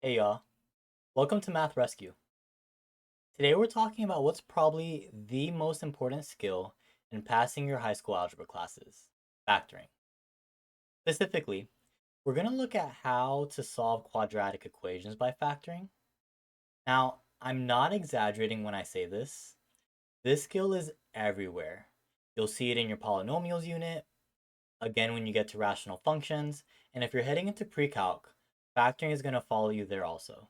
Hey y'all, welcome to Math Rescue. Today we're talking about what's probably the most important skill in passing your high school algebra classes, factoring. Specifically, we're going to look at how to solve quadratic equations by factoring. Now, I'm not exaggerating when I say this. This skill is everywhere. You'll see it in your polynomials unit, again when you get to rational functions, and if you're heading into pre-calc, factoring is going to follow you there also.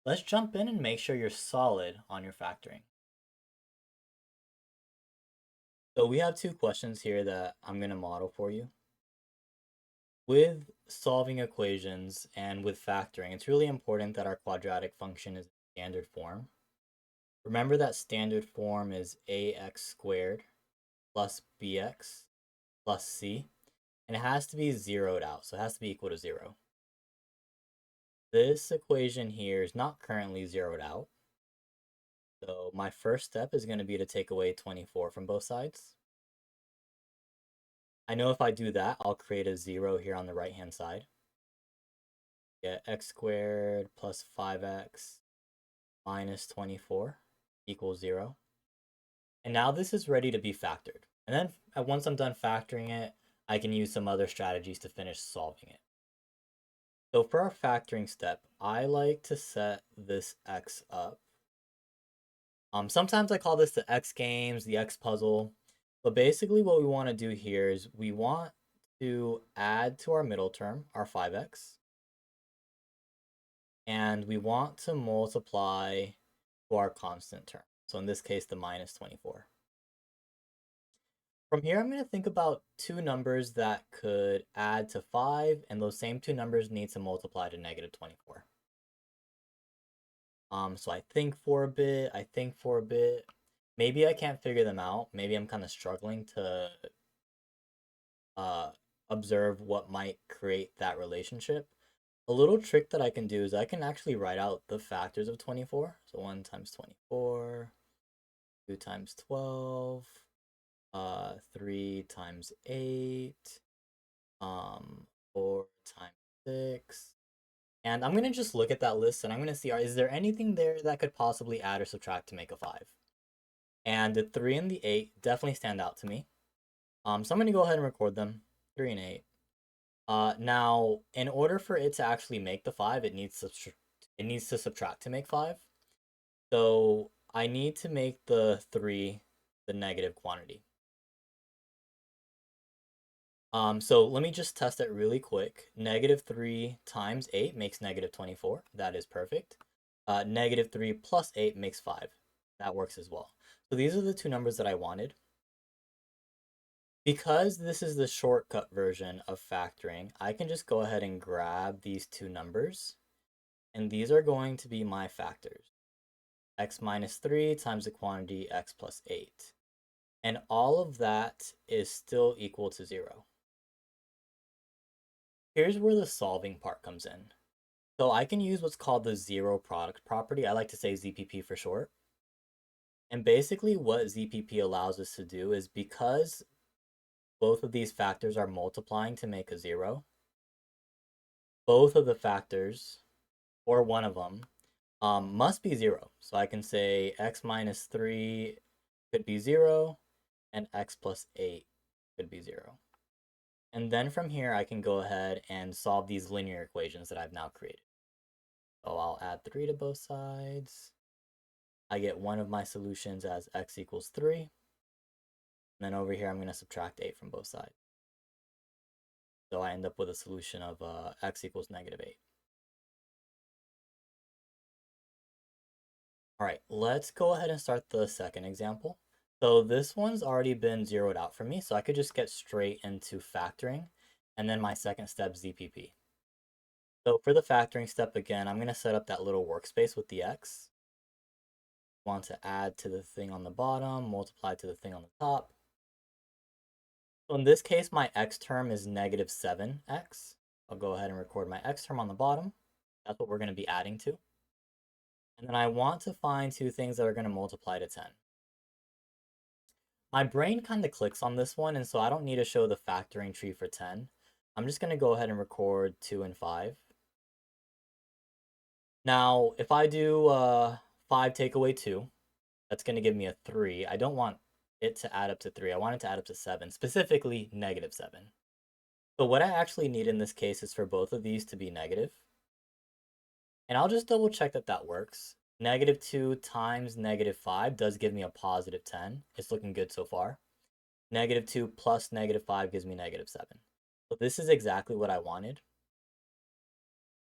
Let's jump in and make sure you're solid on your factoring. So we have two questions here that I'm going to model for you. With solving equations and with factoring, it's really important that our quadratic function is standard form. Remember that standard form is ax squared plus bx plus c, and it has to be zeroed out, so it has to be equal to 0. This equation here is not currently zeroed out, so my first step is going to be to take away 24 from both sides. I know if I do that, I'll create a 0 here on the right-hand side. Get x squared plus 5x minus 24 equals 0. And now this is ready to be factored. And then once I'm done factoring it, I can use some other strategies to finish solving it. So for our factoring step, I like to set this x up. Sometimes I call this the x games, the x puzzle. But basically what we want to do here is we want to add to our middle term, our 5x. And we want to multiply to our constant term. So in this case, the minus 24. From here, I'm going to think about two numbers that could add to 5, and those same two numbers need to multiply to negative 24. So I think for a bit. Maybe I can't figure them out. Maybe I'm kind of struggling to uh, observe what might create that relationship. A little trick that I can do is I can actually write out the factors of 24. So 1 times 24, 2 times 12, 3 times 8, 4 times 6. And I'm going to just look at that list and I'm going to see, is there anything there that could possibly add or subtract to make a 5? And the 3 and the 8 definitely stand out to me. So I'm going to go ahead and record them, 3 and 8. Now, in order for it to actually make the 5, it needs to subtract to make 5. So I need to make the 3 the negative quantity. So let me just test it really quick. Negative 3 times 8 makes negative 24. That is perfect. Negative 3 plus 8 makes 5. That works as well. So these are the two numbers that I wanted. Because this is the shortcut version of factoring, I can just go ahead and grab these two numbers. And these are going to be my factors. X minus 3 times the quantity x plus 8. And all of that is still equal to 0. Here's where the solving part comes in. So I can use what's called the zero product property. I like to say ZPP for short. And basically what ZPP allows us to do is because both of these factors are multiplying to make a 0, both of the factors, or one of them, must be 0. So I can say x minus 3 could be 0, and x plus 8 could be 0. And then from here, I can go ahead and solve these linear equations that I've now created. So I'll add 3 to both sides. I get one of my solutions as x equals 3. And then over here, I'm going to subtract 8 from both sides. So I end up with a solution of x equals negative 8. All right, let's go ahead and start the second example. So this one's already been zeroed out for me, so I could just get straight into factoring, and then my second step, ZPP. So for the factoring step again, I'm going to set up that little workspace with the x. Want to add to the thing on the bottom, multiply to the thing on the top. So in this case, my x term is negative 7x. I'll go ahead and record my x term on the bottom. That's what we're going to be adding to. And then I want to find two things that are going to multiply to 10. My brain kind of clicks on this one, and so I don't need to show the factoring tree for 10. I'm just going to go ahead and record 2 and 5. Now, if I do 5 take away 2, that's going to give me a 3. I don't want it to add up to 3. I want it to add up to 7, specifically negative 7. So what I actually need in this case is for both of these to be negative. And I'll just double check that that works. Negative 2 times negative 5 does give me a positive 10. It's looking good so far. Negative 2 plus negative 5 gives me negative 7. So this is exactly what I wanted.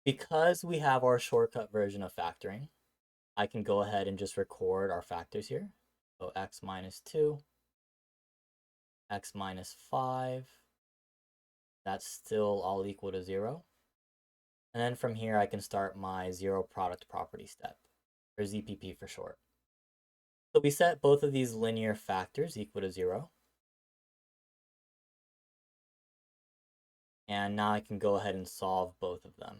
Because we have our shortcut version of factoring, I can go ahead and just record our factors here. So x minus 2, x minus 5, that's still all equal to 0. And then from here, I can start my zero product property step, or ZPP for short. So we set both of these linear factors equal to 0. And now I can go ahead and solve both of them.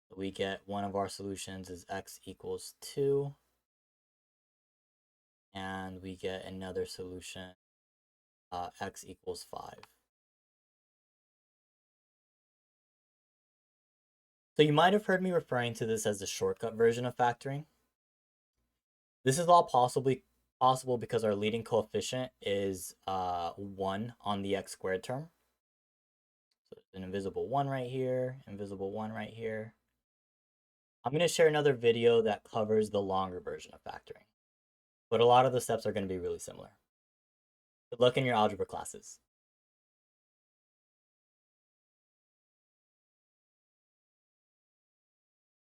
So we get one of our solutions is x equals 2. And we get another solution, x equals 5. So you might have heard me referring to this as the shortcut version of factoring. This is all possible because our leading coefficient is 1 on the x squared term. So an invisible 1 right here, invisible 1 right here. I'm going to share another video that covers the longer version of factoring, but a lot of the steps are going to be really similar. Good luck in your algebra classes.